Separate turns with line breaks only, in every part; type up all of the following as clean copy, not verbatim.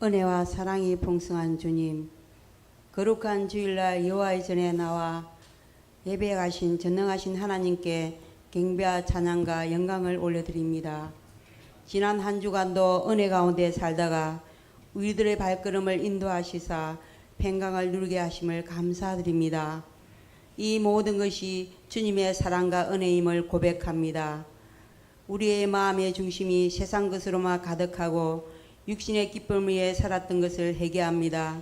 은혜와 사랑이 풍성한 주님, 거룩한 주일날 여호와의 전에 나와 예배에 가신 전능하신 하나님께 경배와 찬양과 영광을 올려드립니다. 지난 한 주간도 은혜 가운데 살다가 우리들의 발걸음을 인도하시사 평강을 누리게 하심을 감사드립니다. 이 모든 것이 주님의 사랑과 은혜임을 고백합니다. 우리의 마음의 중심이 세상 것으로만 가득하고 육신의 기쁨 위에 살았던 것을 회개합니다.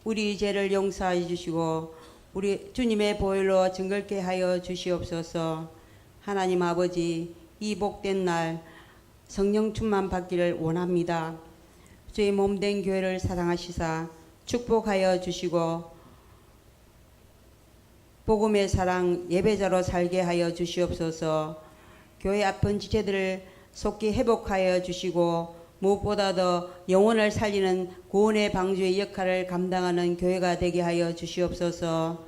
우리 죄를 용서해 주시고 우리 주님의 보혈로 정결케 하여 주시옵소서. 하나님 아버지, 이 복된 날 성령 충만 받기를 원합니다. 주의 몸된 교회를 사랑하시사 축복하여 주시고 복음의 사랑 예배자로 살게 하여 주시옵소서. 교회 아픈 지체들을 속히 회복하여 주시고 무엇보다도 영혼을 살리는 구원의 방주의 역할을 감당하는 교회가 되게 하여 주시옵소서.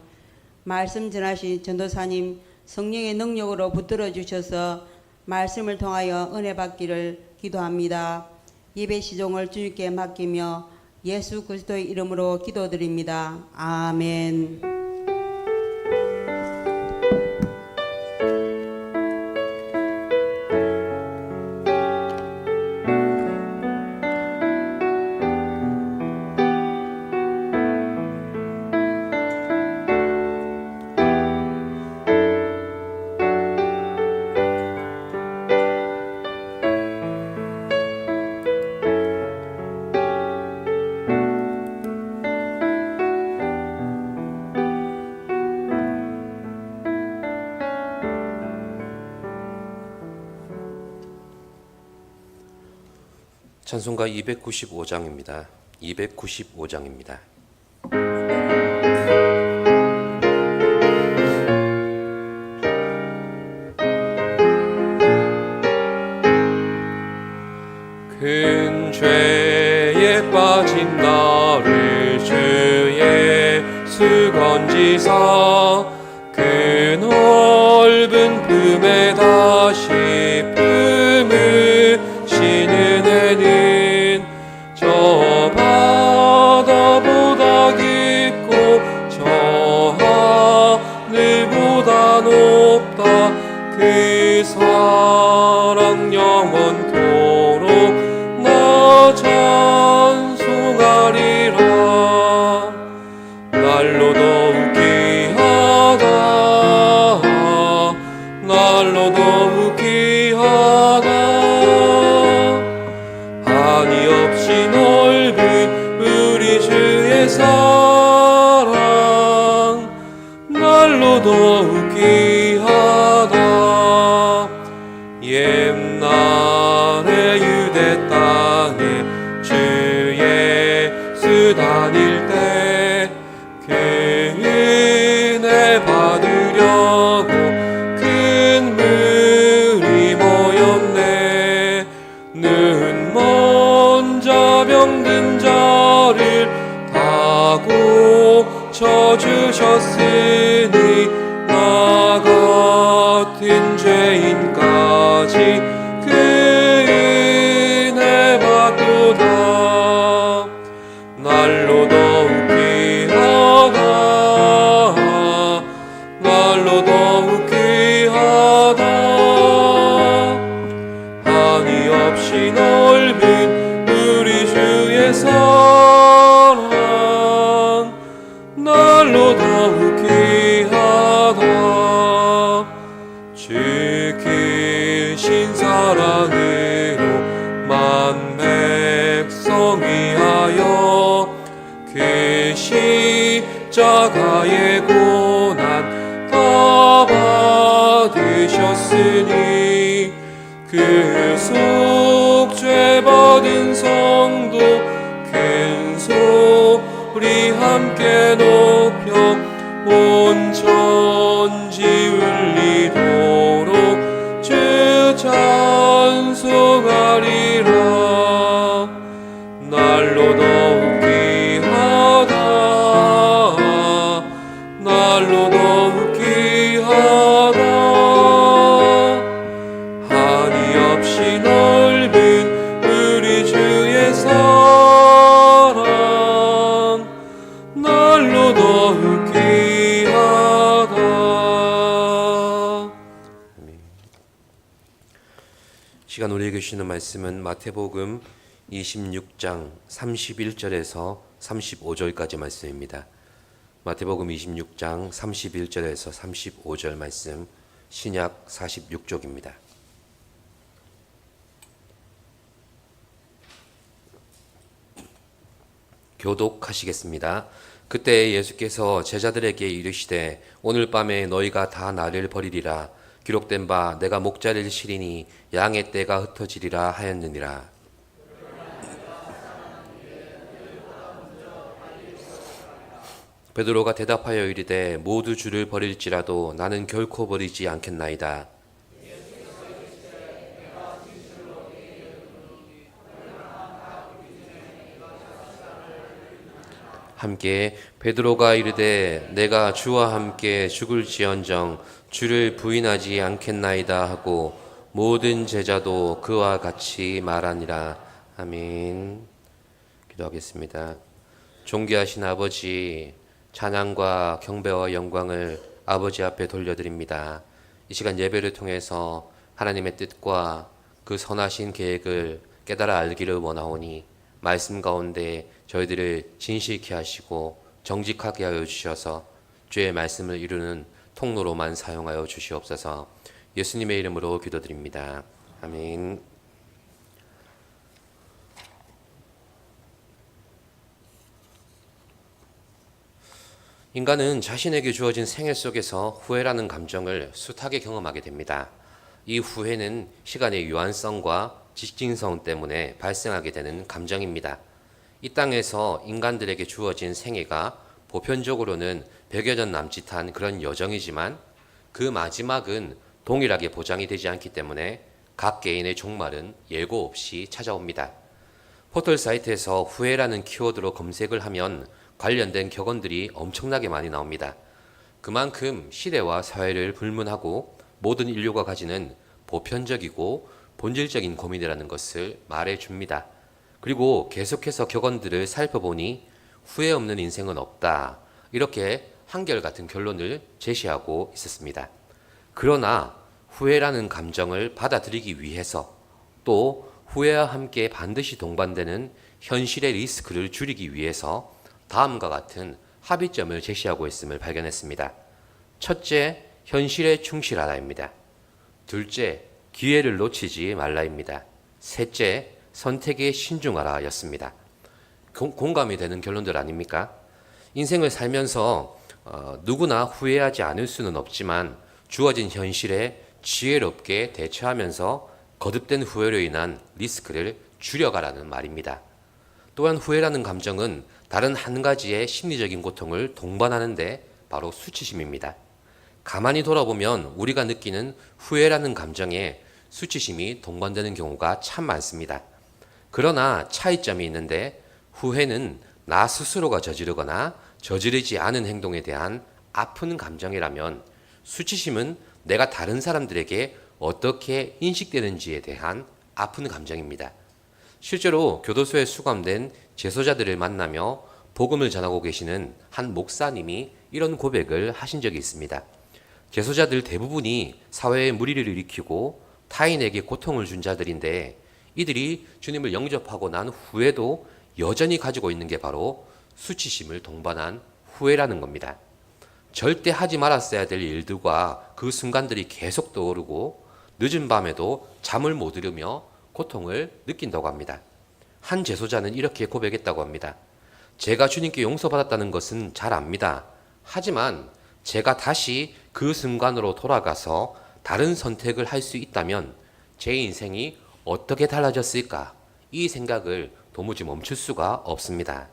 말씀 전하신 전도사님 성령의 능력으로 붙들어 주셔서 말씀을 통하여 은혜 받기를 기도합니다. 예배 시종을 주님께 맡기며 예수 그리스도의 이름으로 기도드립니다. 아멘.
찬송가 295장입니다. 295장입니다.
큰 죄에 빠진 나를 주 예수 건지사 그 넓은 품에 다시 품으시는 은혜는 저 바다보다 깊고 저 하늘보다 높다. 그 사랑 영원토록 나 찬송하리라. 날로 더욱 귀하다. 날로 더욱 귀하다. 한이 없이 넓은 우리 주의 사랑 날로 더욱 귀하다. 옛날에 유대 땅에 주 예수 다닐 때 그 은혜 받으려고 큰 물이 모였네. 눈 먼저 병든 자를 다 고쳐주셨으니 나 같은 죄인까지 그 은혜 받도다. 날로 더욱 귀하다. 날로 더욱 귀하다. 한이 없이 넓은 우리 주의 사랑 날로 더욱 귀하다. 주 크신 사랑으로 만 백성 위하여 그 십자가의 고난 다 받으셨으니 그 속죄 받은 성도 큰 소리 함께 높여 온 천지 울리도록 주 찬송하리라. 날로 더욱 귀하다. 날로 더욱 귀하다. 한이 없이 넓은 우리 주의
시간 우리에게 주시는 말씀은 마태복음 26장 31절에서 35절까지 말씀입니다. 마태복음 26장 31절에서 35절 말씀, 신약 46쪽입니다. 교독하시겠습니다. 그때 예수께서 제자들에게 이르시되 오늘 밤에 너희가 다 나를 버리리라. 기록된 바 내가 목자를 치리니 양의 떼가 흩어지리라 하였느니라. 베드로가 대답하여 이르되 모두 주를 버릴지라도 나는 결코 버리지 않겠나이다. 함께 베드로가 이르되 내가 주와 함께 죽을지언정 주를 부인하지 않겠나이다 하고 모든 제자도 그와 같이 말하니라. 아멘. 기도하겠습니다. 존귀하신 아버지, 찬양과 경배와 영광을 아버지 앞에 돌려드립니다. 이 시간 예배를 통해서 하나님의 뜻과 그 선하신 계획을 깨달아 알기를 원하오니 말씀 가운데 저희들을 진실케 하시고 정직하게 하여 주셔서 주의 말씀을 이루는 통로로만 사용하여 주시옵소서. 예수님의 이름으로 기도드립니다. 아멘. 인간은 자신에게 주어진 생애 속에서 후회라는 감정을 숱하게 경험하게 됩니다. 이 후회는 시간의 유한성과 직진성 때문에 발생하게 되는 감정입니다. 이 땅에서 인간들에게 주어진 생애가 보편적으로는 100여 년 남짓한 그런 여정이지만 그 마지막은 동일하게 보장이 되지 않기 때문에 각 개인의 종말은 예고 없이 찾아옵니다. 포털 사이트에서 후회라는 키워드로 검색을 하면 관련된 격언들이 엄청나게 많이 나옵니다. 그만큼 시대와 사회를 불문하고 모든 인류가 가지는 보편적이고 본질적인 고민이라는 것을 말해줍니다. 그리고 계속해서 격언들을 살펴보니 후회 없는 인생은 없다. 이렇게 한결같은 결론을 제시하고 있었습니다. 그러나 후회라는 감정을 받아들이기 위해서 또 후회와 함께 반드시 동반되는 현실의 리스크를 줄이기 위해서 다음과 같은 합의점을 제시하고 있음을 발견했습니다. 첫째, 현실에 충실하라입니다. 둘째, 기회를 놓치지 말라입니다. 셋째, 선택에 신중하라 였습니다. 공감이 되는 결론들 아닙니까? 인생을 살면서 누구나 후회하지 않을 수는 없지만 주어진 현실에 지혜롭게 대처하면서 거듭된 후회로 인한 리스크를 줄여가라는 말입니다. 또한 후회라는 감정은 다른 한 가지의 심리적인 고통을 동반하는데 바로 수치심입니다. 가만히 돌아보면 우리가 느끼는 후회라는 감정에 수치심이 동반되는 경우가 참 많습니다. 그러나 차이점이 있는데 후회는 나 스스로가 저지르거나 저지르지 않은 행동에 대한 아픈 감정이라면 수치심은 내가 다른 사람들에게 어떻게 인식되는지에 대한 아픈 감정입니다. 실제로 교도소에 수감된 재소자들을 만나며 복음을 전하고 계시는 한 목사님이 이런 고백을 하신 적이 있습니다. 재소자들 대부분이 사회에 무리를 일으키고 타인에게 고통을 준 자들인데 이들이 주님을 영접하고 난 후에도 여전히 가지고 있는 게 바로 수치심을 동반한 후회라는 겁니다. 절대 하지 말았어야 될 일들과 그 순간들이 계속 떠오르고 늦은 밤에도 잠을 못 이루며 고통을 느낀다고 합니다. 한 재소자는 이렇게 고백했다고 합니다. 제가 주님께 용서받았다는 것은 잘 압니다. 하지만 제가 다시 그 순간으로 돌아가서 다른 선택을 할 수 있다면 제 인생이 어떻게 달라졌을까? 이 생각을 도무지 멈출 수가 없습니다.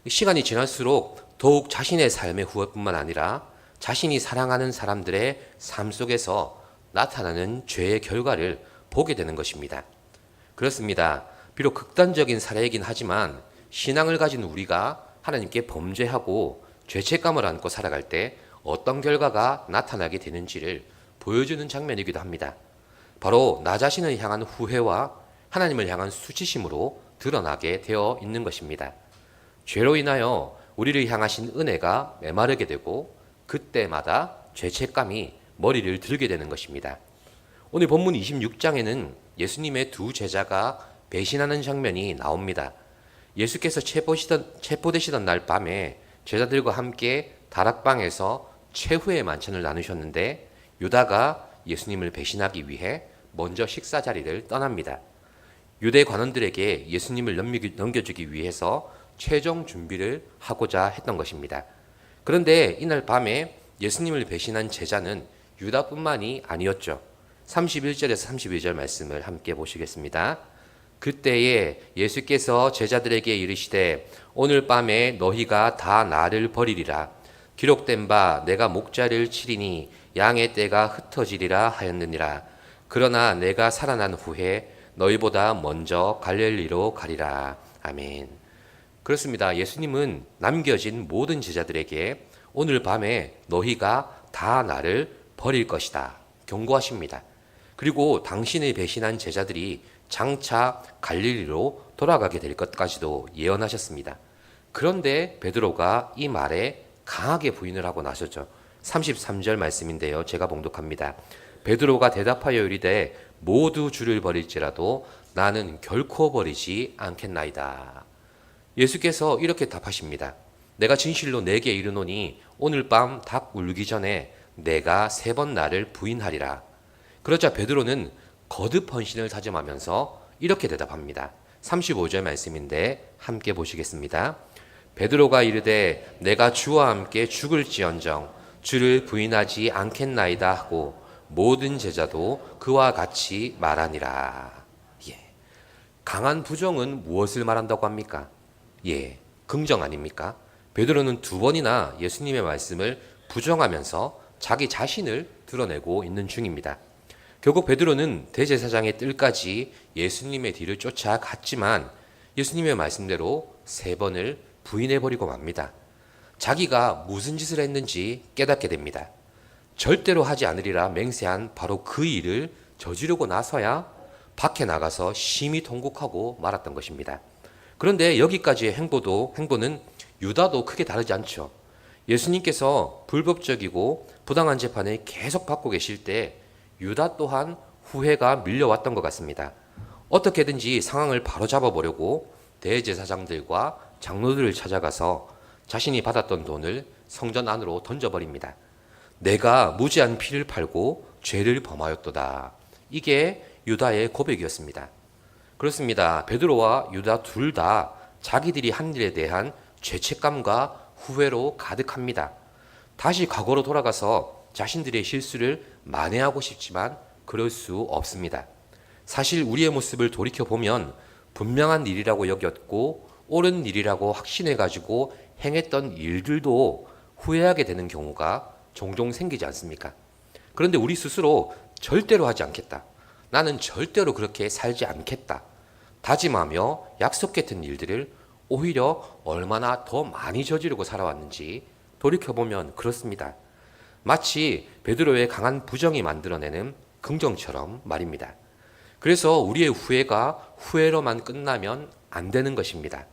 시간이 지날수록 더욱 자신의 삶의 후회뿐만 아니라 자신이 사랑하는 사람들의 삶 속에서 나타나는 죄의 결과를 보게 되는 것입니다. 그렇습니다. 비록 극단적인 사례이긴 하지만 신앙을 가진 우리가 하나님께 범죄하고 죄책감을 안고 살아갈 때 어떤 결과가 나타나게 되는지를 보여주는 장면이기도 합니다. 바로 나 자신을 향한 후회와 하나님을 향한 수치심으로 드러나게 되어 있는 것입니다. 죄로 인하여 우리를 향하신 은혜가 메마르게 되고 그때마다 죄책감이 머리를 들게 되는 것입니다. 오늘 본문 26장에는 예수님의 두 제자가 배신하는 장면이 나옵니다. 예수께서 체포되시던 날 밤에 제자들과 함께 다락방에서 최후의 만찬을 나누셨는데 유다가 예수님을 배신하기 위해 먼저 식사 자리를 떠납니다. 유대 관원들에게 예수님을 넘겨주기 위해서 최종 준비를 하고자 했던 것입니다. 그런데 이날 밤에 예수님을 배신한 제자는 유다뿐만이 아니었죠. 31절에서 32절 말씀을 함께 보시겠습니다. 그때에 예수께서 제자들에게 이르시되 오늘 밤에 너희가 다 나를 버리리라. 기록된 바 내가 목자를 치리니 양의 떼가 흩어지리라 하였느니라. 그러나 내가 살아난 후에 너희보다 먼저 갈릴리로 가리라. 아멘. 그렇습니다. 예수님은 남겨진 모든 제자들에게 오늘 밤에 너희가 다 나를 버릴 것이다 경고하십니다. 그리고 당신을 배신한 제자들이 장차 갈릴리로 돌아가게 될 것까지도 예언하셨습니다. 그런데 베드로가 이 말에 강하게 부인을 하고 나섰죠. 33절 말씀인데요. 제가 봉독합니다. 베드로가 대답하여 이르되 모두 주를 버릴지라도 나는 결코 버리지 않겠나이다. 예수께서 이렇게 답하십니다. 내가 진실로 내게 이르노니 오늘 밤 닭 울기 전에 내가 3번 나를 부인하리라. 그러자 베드로는 거듭 헌신을 다짐하면서 이렇게 대답합니다. 35절 말씀인데 함께 보시겠습니다. 베드로가 이르되 내가 주와 함께 죽을지언정 주를 부인하지 않겠나이다 하고 모든 제자도 그와 같이 말하니라. 예. 강한 부정은 무엇을 말한다고 합니까? 예, 긍정 아닙니까? 베드로는 2번이나 예수님의 말씀을 부정하면서 자기 자신을 드러내고 있는 중입니다. 결국 베드로는 대제사장의 뜰까지 예수님의 뒤를 쫓아갔지만 예수님의 말씀대로 3번을 부인해버리고 맙니다. 자기가 무슨 짓을 했는지 깨닫게 됩니다. 절대로 하지 않으리라 맹세한 바로 그 일을 저지르고 나서야 밖에 나가서 심히 통곡하고 말았던 것입니다. 그런데 여기까지의 행보는 유다도 크게 다르지 않죠. 예수님께서 불법적이고 부당한 재판을 계속 받고 계실 때 유다 또한 후회가 밀려왔던 것 같습니다. 어떻게든지 상황을 바로잡아 보려고 대제사장들과 장로들을 찾아가서 자신이 받았던 돈을 성전 안으로 던져버립니다. 내가 무지한 피를 팔고 죄를 범하였도다. 이게 유다의 고백이었습니다. 그렇습니다. 베드로와 유다 둘 다 자기들이 한 일에 대한 죄책감과 후회로 가득합니다. 다시 과거로 돌아가서 자신들의 실수를 만회하고 싶지만 그럴 수 없습니다. 사실 우리의 모습을 돌이켜보면 분명한 일이라고 여겼고 옳은 일이라고 확신해가지고 행했던 일들도 후회하게 되는 경우가 종종 생기지 않습니까? 그런데 우리 스스로 절대로 하지 않겠다. 나는 절대로 그렇게 살지 않겠다. 다짐하며 약속했던 일들을 오히려 얼마나 더 많이 저지르고 살아왔는지 돌이켜보면 그렇습니다. 마치 베드로의 강한 부정이 만들어내는 긍정처럼 말입니다. 그래서 우리의 후회가 후회로만 끝나면 안 되는 것입니다.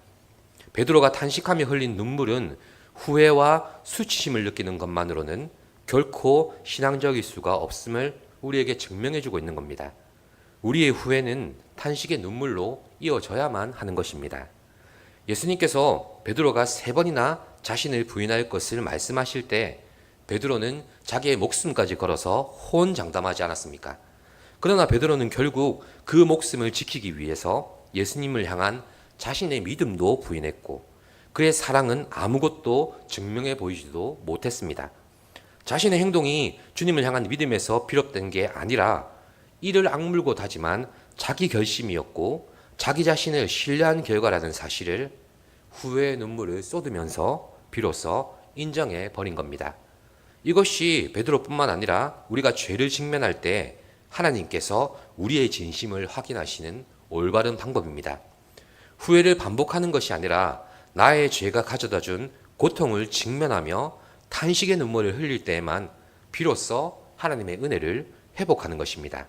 베드로가 탄식하며 흘린 눈물은 후회와 수치심을 느끼는 것만으로는 결코 신앙적일 수가 없음을 우리에게 증명해주고 있는 겁니다. 우리의 후회는 탄식의 눈물로 이어져야만 하는 것입니다. 예수님께서 베드로가 3번이나 자신을 부인할 것을 말씀하실 때 베드로는 자기의 목숨까지 걸어서 호언장담하지 않았습니까? 그러나 베드로는 결국 그 목숨을 지키기 위해서 예수님을 향한 자신의 믿음도 부인했고 그의 사랑은 아무것도 증명해 보이지도 못했습니다. 자신의 행동이 주님을 향한 믿음에서 비롯된 게 아니라 이를 악물고 다짐한 자기 결심이었고 자기 자신을 신뢰한 결과라는 사실을 후회의 눈물을 쏟으면서 비로소 인정해 버린 겁니다. 이것이 베드로뿐만 아니라 우리가 죄를 직면할 때 하나님께서 우리의 진심을 확인하시는 올바른 방법입니다. 후회를 반복하는 것이 아니라 나의 죄가 가져다준 고통을 직면하며 탄식의 눈물을 흘릴 때에만 비로소 하나님의 은혜를 회복하는 것입니다.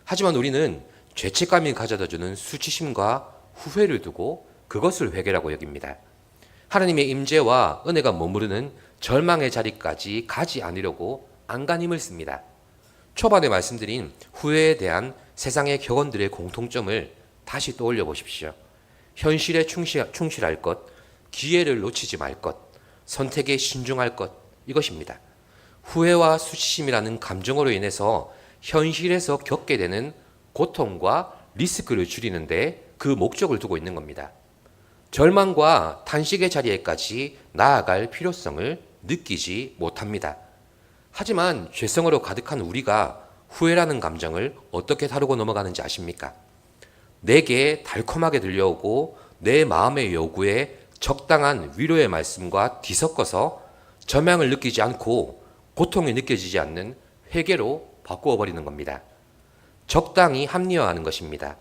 하지만 우리는 죄책감이 가져다주는 수치심과 후회를 두고 그것을 회개라고 여깁니다. 하나님의 임재와 은혜가 머무르는 절망의 자리까지 가지 않으려고 안간힘을 씁니다. 초반에 말씀드린 후회에 대한 세상의 격언들의 공통점을 다시 떠올려 보십시오. 현실에 충실할 것, 기회를 놓치지 말 것, 선택에 신중할 것, 이것입니다. 후회와 수치심이라는 감정으로 인해서 현실에서 겪게 되는 고통과 리스크를 줄이는데 그 목적을 두고 있는 겁니다. 절망과 탄식의 자리에까지 나아갈 필요성을 느끼지 못합니다. 하지만 죄성으로 가득한 우리가 후회라는 감정을 어떻게 다루고 넘어가는지 아십니까? 내게 달콤하게 들려오고 내 마음의 요구에 적당한 위로의 말씀과 뒤섞어서 저명을 느끼지 않고 고통이 느껴지지 않는 회개로 바꾸어 버리는 겁니다. 적당히 합리화하는 것입니다.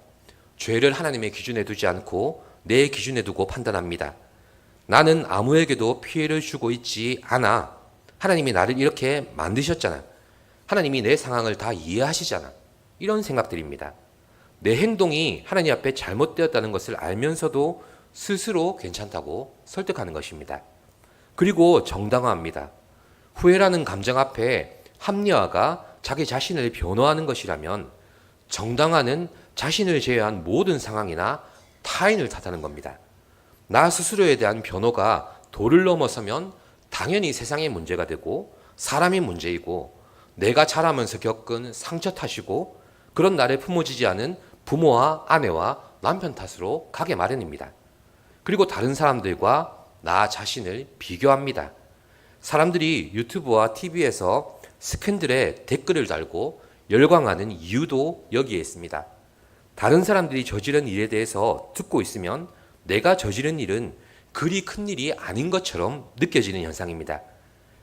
죄를 하나님의 기준에 두지 않고 내 기준에 두고 판단합니다. 나는 아무에게도 피해를 주고 있지 않아. 하나님이 나를 이렇게 만드셨잖아. 하나님이 내 상황을 다 이해하시잖아. 이런 생각들입니다. 내 행동이 하나님 앞에 잘못되었다는 것을 알면서도 스스로 괜찮다고 설득하는 것입니다. 그리고 정당화합니다. 후회라는 감정 앞에 합리화가 자기 자신을 변호하는 것이라면 정당화는 자신을 제외한 모든 상황이나 타인을 탓하는 겁니다. 나 스스로에 대한 변호가 도를 넘어서면 당연히 세상의 문제가 되고 사람이 문제이고 내가 자라면서 겪은 상처 탓이고 그런 나를 품어지지 않은 부모와 아내와 남편 탓으로 가게 마련입니다. 그리고 다른 사람들과 나 자신을 비교합니다. 사람들이 유튜브와 TV에서 스캔들에 댓글을 달고 열광하는 이유도 여기에 있습니다. 다른 사람들이 저지른 일에 대해서 듣고 있으면 내가 저지른 일은 그리 큰 일이 아닌 것처럼 느껴지는 현상입니다.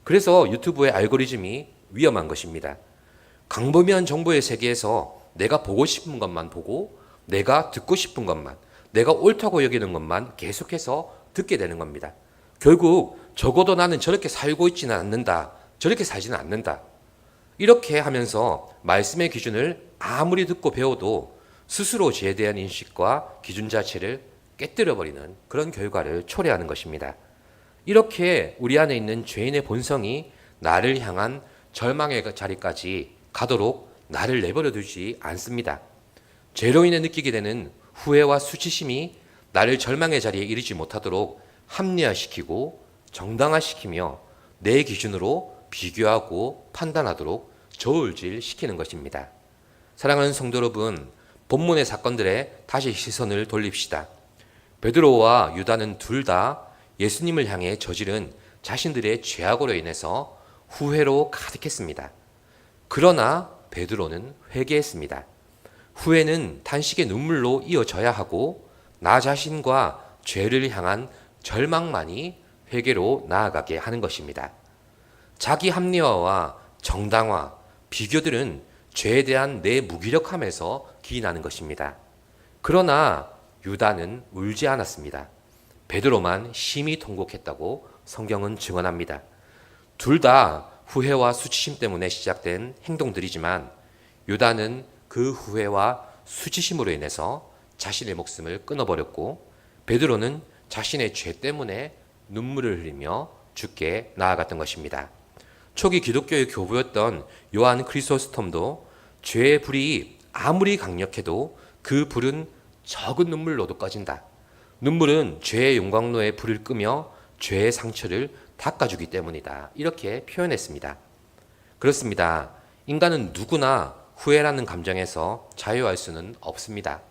그래서 유튜브의 알고리즘이 위험한 것입니다. 광범위한 정보의 세계에서 내가 보고 싶은 것만 보고 내가 듣고 싶은 것만, 내가 옳다고 여기는 것만 계속해서 듣게 되는 겁니다. 결국 적어도 나는 저렇게 살고 있지는 않는다, 저렇게 살지는 않는다, 이렇게 하면서 말씀의 기준을 아무리 듣고 배워도 스스로 죄에 대한 인식과 기준 자체를 깨뜨려버리는 그런 결과를 초래하는 것입니다. 이렇게 우리 안에 있는 죄인의 본성이 나를 향한 절망의 자리까지 가도록 나를 내버려 두지 않습니다. 죄로 인해 느끼게 되는 후회와 수치심이 나를 절망의 자리에 이르지 못하도록 합리화시키고 정당화시키며 내 기준으로 비교하고 판단하도록 저울질시키는 것입니다. 사랑하는 성도 여러분, 본문의 사건들에 다시 시선을 돌립시다. 베드로와 유다는 둘 다 예수님을 향해 저지른 자신들의 죄악으로 인해서 후회로 가득했습니다. 그러나 베드로는 회개했습니다. 후회는 탄식의 눈물로 이어져야 하고 나 자신과 죄를 향한 절망만이 회개로 나아가게 하는 것입니다. 자기 합리화와 정당화, 비교들은 죄에 대한 내 무기력함에서 기인하는 것입니다. 그러나 유다는 울지 않았습니다. 베드로만 심히 통곡했다고 성경은 증언합니다. 둘 다 후회와 수치심 때문에 시작된 행동들이지만 유다는 그 후회와 수치심으로 인해서 자신의 목숨을 끊어버렸고 베드로는 자신의 죄 때문에 눈물을 흘리며 죽게 나아갔던 것입니다. 초기 기독교의 교부였던 요한 크리소스톰도 죄의 불이 아무리 강력해도 그 불은 적은 눈물로도 꺼진다. 눈물은 죄의 용광로에 불을 끄며 죄의 상처를 닦아주기 때문이다. 이렇게 표현했습니다. 그렇습니다. 인간은 누구나 후회라는 감정에서 자유할 수는 없습니다.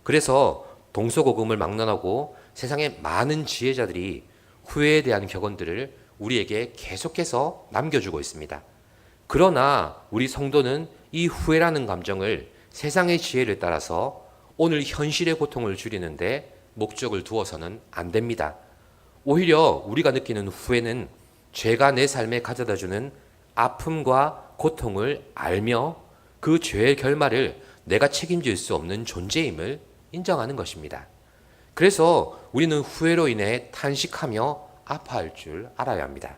그래서 동서고금을 막론하고 세상의 많은 지혜자들이 후회에 대한 격언들을 우리에게 계속해서 남겨주고 있습니다. 그러나 우리 성도는 이 후회라는 감정을 세상의 지혜를 따라서 오늘 현실의 고통을 줄이는데 목적을 두어서는 안 됩니다. 오히려 우리가 느끼는 후회는 죄가 내 삶에 가져다주는 아픔과 고통을 알며 그 죄의 결말을 내가 책임질 수 없는 존재임을 인정하는 것입니다. 그래서 우리는 후회로 인해 탄식하며 아파할 줄 알아야 합니다.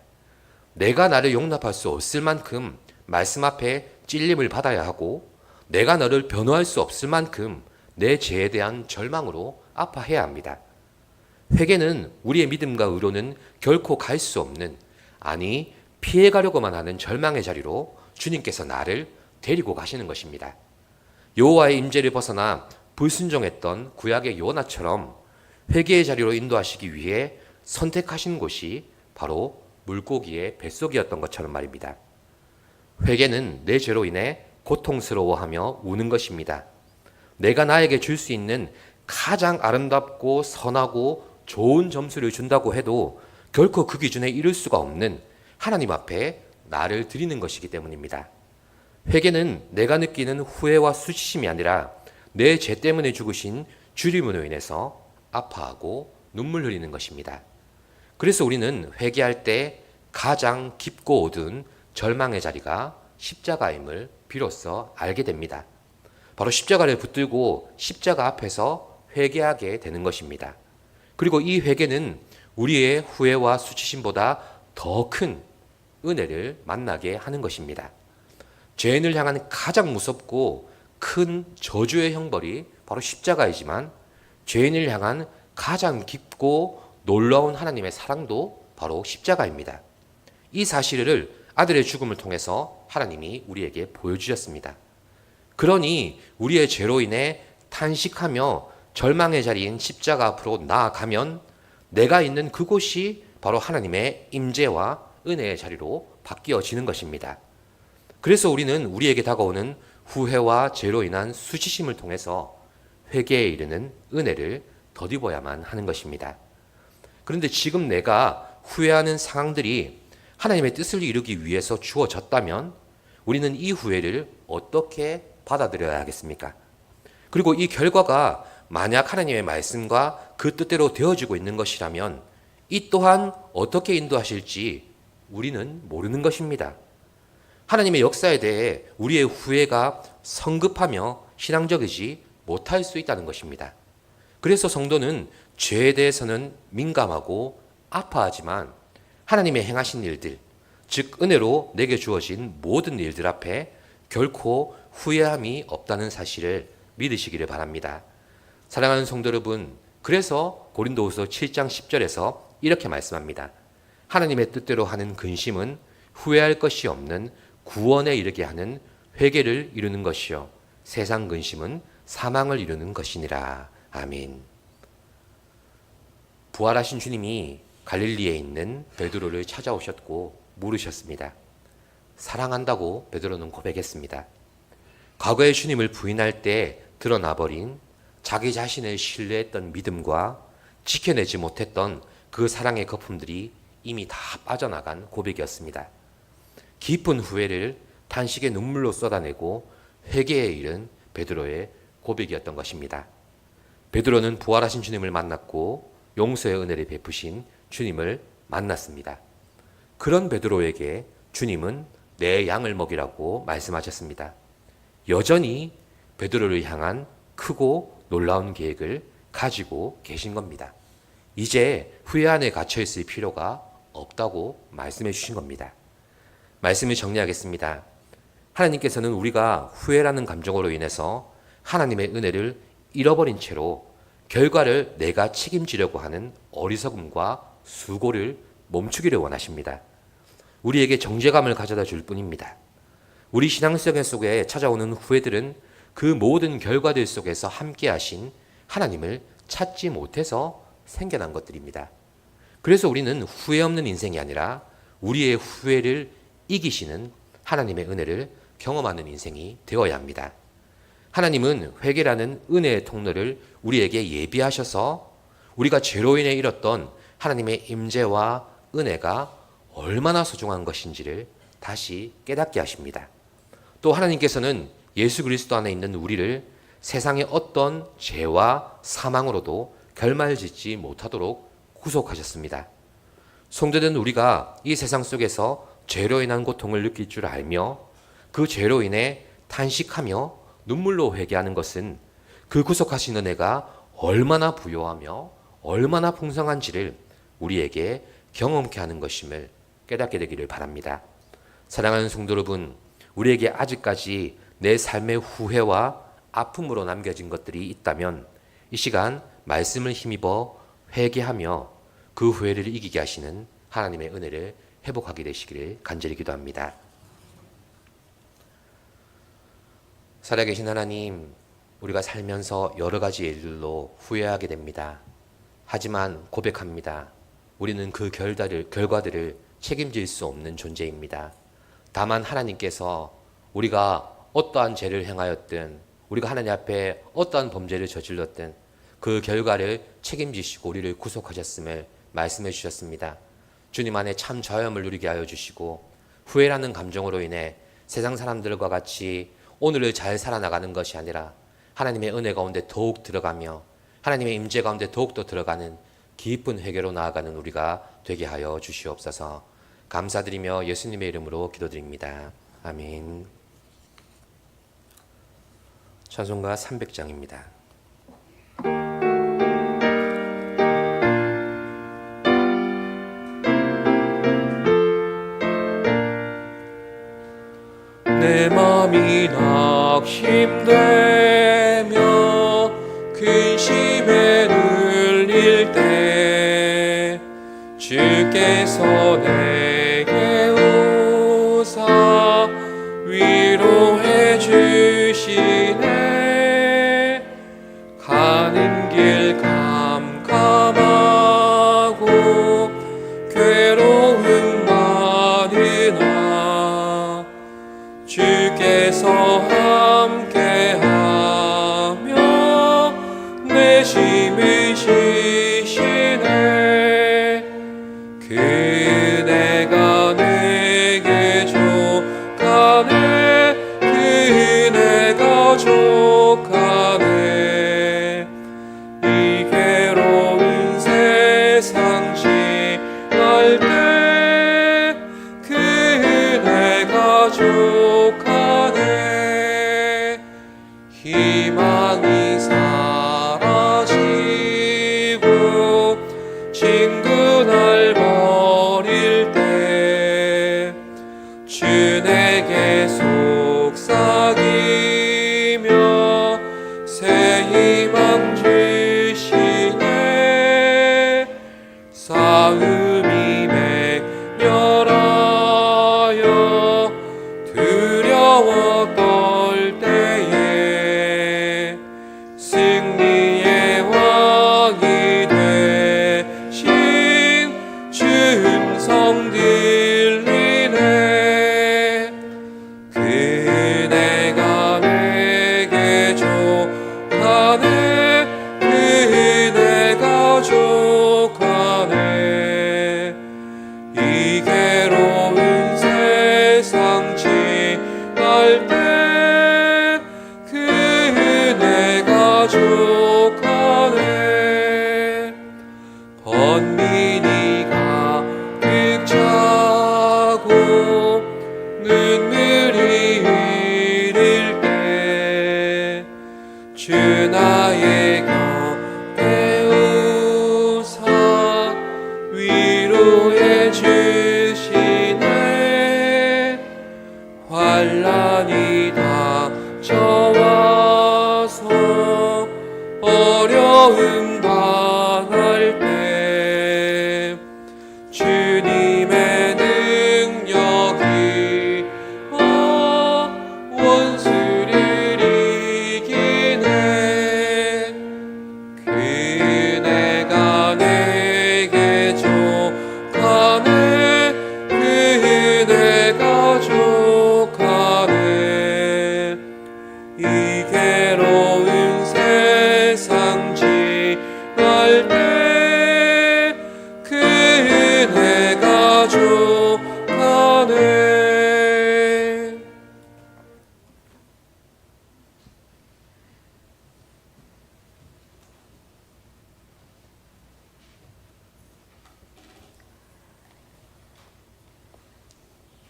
내가 나를 용납할 수 없을 만큼 말씀 앞에 찔림을 받아야 하고 내가 너를 변호할 수 없을 만큼 내 죄에 대한 절망으로 아파해야 합니다. 회개는 우리의 믿음과 의로는 결코 갈 수 없는, 아니 피해가려고만 하는 절망의 자리로 주님께서 나를 데리고 가시는 것입니다. 여호와의 임재를 벗어나 불순종했던 구약의 요나처럼 회개의 자리로 인도하시기 위해 선택하신 곳이 바로 물고기의 뱃속이었던 것처럼 말입니다. 회개는 내 죄로 인해 고통스러워하며 우는 것입니다. 내가 나에게 줄 수 있는 가장 아름답고 선하고 좋은 점수를 준다고 해도 결코 그 기준에 이를 수가 없는 하나님 앞에 나를 드리는 것이기 때문입니다. 회개는 내가 느끼는 후회와 수치심이 아니라 내 죄 때문에 죽으신 주님으로 인해서 아파하고 눈물 흘리는 것입니다. 그래서 우리는 회개할 때 가장 깊고 어두운 절망의 자리가 십자가임을 비로소 알게 됩니다. 바로 십자가를 붙들고 십자가 앞에서 회개하게 되는 것입니다. 그리고 이 회개는 우리의 후회와 수치심보다 더 큰 은혜를 만나게 하는 것입니다. 죄인을 향한 가장 무섭고 큰 저주의 형벌이 바로 십자가이지만 죄인을 향한 가장 깊고 놀라운 하나님의 사랑도 바로 십자가입니다. 이 사실을 아들의 죽음을 통해서 하나님이 우리에게 보여주셨습니다. 그러니 우리의 죄로 인해 탄식하며 절망의 자리인 십자가 앞으로 나아가면 내가 있는 그곳이 바로 하나님의 임재와 은혜의 자리로 바뀌어지는 것입니다. 그래서 우리는 우리에게 다가오는 후회와 죄로 인한 수치심을 통해서 회개에 이르는 은혜를 덧입어야만 하는 것입니다. 그런데 지금 내가 후회하는 상황들이 하나님의 뜻을 이루기 위해서 주어졌다면 우리는 이 후회를 어떻게 받아들여야 하겠습니까? 그리고 이 결과가 만약 하나님의 말씀과 그 뜻대로 되어지고 있는 것이라면 이 또한 어떻게 인도하실지 우리는 모르는 것입니다. 하나님의 역사에 대해 우리의 후회가 성급하며 신앙적이지 못할 수 있다는 것입니다. 그래서 성도는 죄에 대해서는 민감하고 아파하지만 하나님의 행하신 일들, 즉 은혜로 내게 주어진 모든 일들 앞에 결코 후회함이 없다는 사실을 믿으시기를 바랍니다. 사랑하는 성도 여러분, 그래서 고린도후서 7장 10절에서 이렇게 말씀합니다. 하나님의 뜻대로 하는 근심은 후회할 것이 없는 구원에 이르게 하는 회개를 이루는 것이요 세상 근심은 사망을 이루는 것이니라. 아멘. 부활하신 주님이 갈릴리에 있는 베드로를 찾아오셨고 물으셨습니다. 사랑한다고 베드로는 고백했습니다. 과거의 주님을 부인할 때 드러나버린 자기 자신을 신뢰했던 믿음과 지켜내지 못했던 그 사랑의 거품들이 이미 다 빠져나간 고백이었습니다. 깊은 후회를 탄식의 눈물로 쏟아내고 회개에 이른 베드로의 고백이었던 것입니다. 베드로는 부활하신 주님을 만났고 용서의 은혜를 베푸신 주님을 만났습니다. 그런 베드로에게 주님은 내 양을 먹이라고 말씀하셨습니다. 여전히 베드로를 향한 크고 놀라운 계획을 가지고 계신 겁니다. 이제 후회 안에 갇혀 있을 필요가 없다고 말씀해 주신 겁니다. 말씀을 정리하겠습니다. 하나님께서는 우리가 후회라는 감정으로 인해서 하나님의 은혜를 잃어버린 채로 결과를 내가 책임지려고 하는 어리석음과 수고를 멈추기를 원하십니다. 우리에게 정죄감을 가져다 줄 뿐입니다. 우리 신앙생활 속에 찾아오는 후회들은 그 모든 결과들 속에서 함께 하신 하나님을 찾지 못해서 생겨난 것들입니다. 그래서 우리는 후회 없는 인생이 아니라 우리의 후회를 이기시는 하나님의 은혜를 경험하는 인생이 되어야 합니다. 하나님은 회개라는 은혜의 통로를 우리에게 예비하셔서 우리가 죄로 인해 잃었던 하나님의 임재와 은혜가 얼마나 소중한 것인지를 다시 깨닫게 하십니다. 또 하나님께서는 예수 그리스도 안에 있는 우리를 세상의 어떤 죄와 사망으로도 결말짓지 못하도록 구속하셨습니다. 성도된 우리가 이 세상 속에서 죄로 인한 고통을 느낄 줄 알며 그 죄로 인해 탄식하며 눈물로 회개하는 것은 그 구속하신 은혜가 얼마나 부요하며 얼마나 풍성한지를 우리에게 경험케 하는 것임을 깨닫게 되기를 바랍니다. 사랑하는 성도 여러분, 우리에게 아직까지 내 삶의 후회와 아픔으로 남겨진 것들이 있다면 이 시간 말씀을 힘입어 회개하며 그 후회를 이기게 하시는 하나님의 은혜를 회복하게 되시기를 간절히 기도합니다. 살아계신 하나님, 우리가 살면서 여러 가지 일들로 후회하게 됩니다. 하지만 고백합니다. 우리는 그 결과들을 책임질 수 없는 존재입니다. 다만 하나님께서 우리가 어떠한 죄를 행하였든, 우리가 하나님 앞에 어떠한 범죄를 저질렀든 그 결과를 책임지시고 우리를 구속하셨음을 말씀해 주셨습니다. 주님 안에 참 자유함을 누리게 하여 주시고, 후회라는 감정으로 인해 세상 사람들과 같이 오늘을 잘 살아나가는 것이 아니라 하나님의 은혜 가운데 더욱 들어가며 하나님의 임재 가운데 더욱더 들어가는 깊은 회개로 나아가는 우리가 되게 하여 주시옵소서. 감사드리며 예수님의 이름으로 기도드립니다. 아멘. 찬송가 300장입니다.
내 맘이 낙심되며 근심에 눌릴 때 주께서 내게 오사 위로해 주시네. 가는 길 캄캄하고 괴로움 많으나 주께서 함께하며 내 짐을 지시네. 그네가 내게 족하네. 그네가 족하네. 이 괴로운 세상 지날 때 그네가 족하네. 희망이 사라지고 친구 날 버릴 때 주 내게 속삭이며 새 희망 주시네. 싸움이 맹렬하여 두려워 떨 때에 승리의 왕이 되신 주 음성 들리네. 그네가 내게 족하네. 그네가 족하네. 이 괴로운 세상 지날 때 그네가 족하네. 번민이 가득 차고 눈물이 흐를 때 주 나의 곁에 오사 위로해 주시네. 환난이 닥쳐와서 어려움 당할 때 주님의 능력이 원수를 이기네. 그네가 내게 족하네. 그네가 족하네. 이 괴로운 세상 지날 때 그네가 족하네.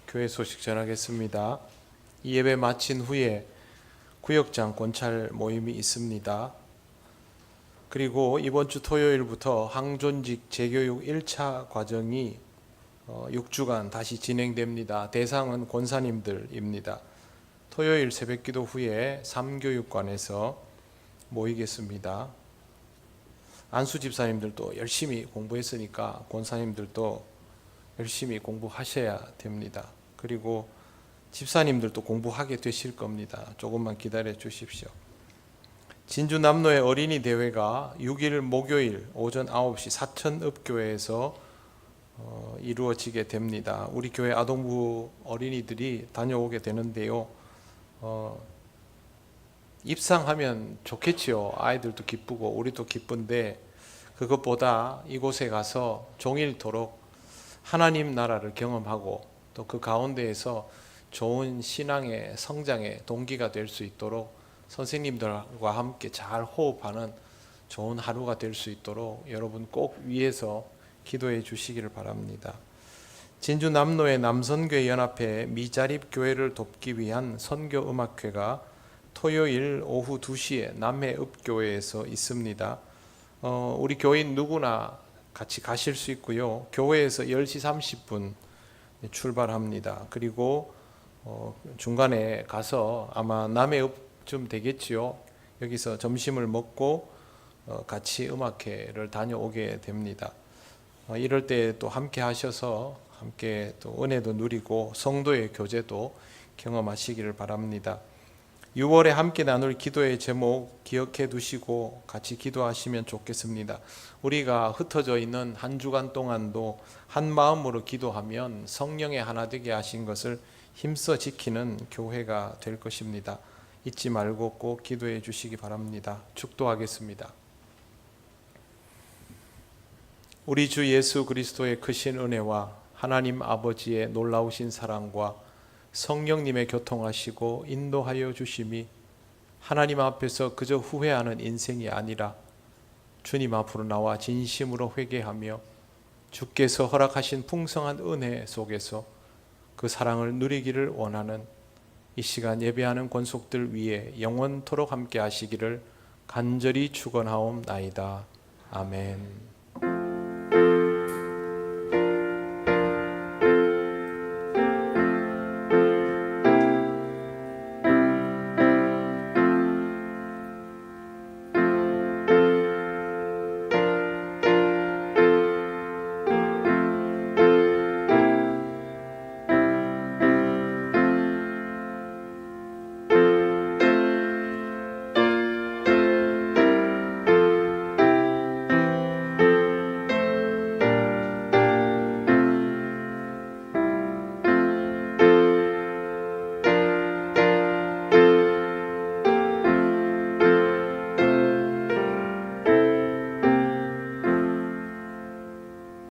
교회 소식 전하겠습니다. 이 예배 마친 후에 구역장 권찰 모임이 있습니다. 그리고 이번 주 토요일부터 항존직 재교육 1차 과정이 6주간 다시 진행됩니다. 대상은 권사님들입니다. 토요일 새벽기도 후에 3교육관에서 모이겠습니다. 안수 집사님들도 열심히 공부했으니까 권사님들도 열심히 공부하셔야 됩니다. 그리고 집사님들도 공부하게 되실 겁니다. 조금만 기다려 주십시오. 진주 남로의 어린이 대회가 6일 목요일 오전 9시 사천읍교회에서 이루어지게 됩니다. 우리 교회 아동부 어린이들이 다녀오게 되는데요. 입상하면 좋겠지요. 아이들도 기쁘고 우리도 기쁜데 그것보다 이곳에 가서 종일토록 하나님 나라를 경험하고 또 그 가운데에서 좋은 신앙의 성장의 동기가 될 수 있도록 선생님들과 함께 잘 호흡하는 좋은 하루가 될 수 있도록 여러분 꼭 위에서 기도해 주시기를 바랍니다. 진주 남로의 남선교회 연합회 미자립 교회를 돕기 위한 선교 음악회가 토요일 오후 2시에 남해읍교회에서 있습니다. 우리 교인 누구나 같이 가실 수 있고요. 교회에서 10시 30분 출발합니다. 그리고 중간에 가서 아마 남해읍쯤 되겠지요. 여기서 점심을 먹고 같이 음악회를 다녀오게 됩니다. 이럴 때 또 함께 하셔서 함께 또 은혜도 누리고 성도의 교제도 경험하시기를 바랍니다. 6월에 함께 나눌 기도의 제목 기억해 두시고 같이 기도하시면 좋겠습니다. 우리가 흩어져 있는 한 주간 동안도 한 마음으로 기도하면 성령의 하나 되게 하신 것을 힘써 지키는 교회가 될 것입니다. 잊지 말고 꼭 기도해 주시기 바랍니다. 축도하겠습니다. 우리 주 예수 그리스도의 크신 은혜와 하나님 아버지의 놀라우신 사랑과 성령님의 교통하시고 인도하여 주심이 하나님 앞에서 그저 후회하는 인생이 아니라 주님 앞으로 나와 진심으로 회개하며 주께서 허락하신 풍성한 은혜 속에서 그 사랑을 누리기를 원하는 이 시간 예배하는 권속들 위에 영원토록 함께 하시기를 간절히 축원하옵나이다. 아멘.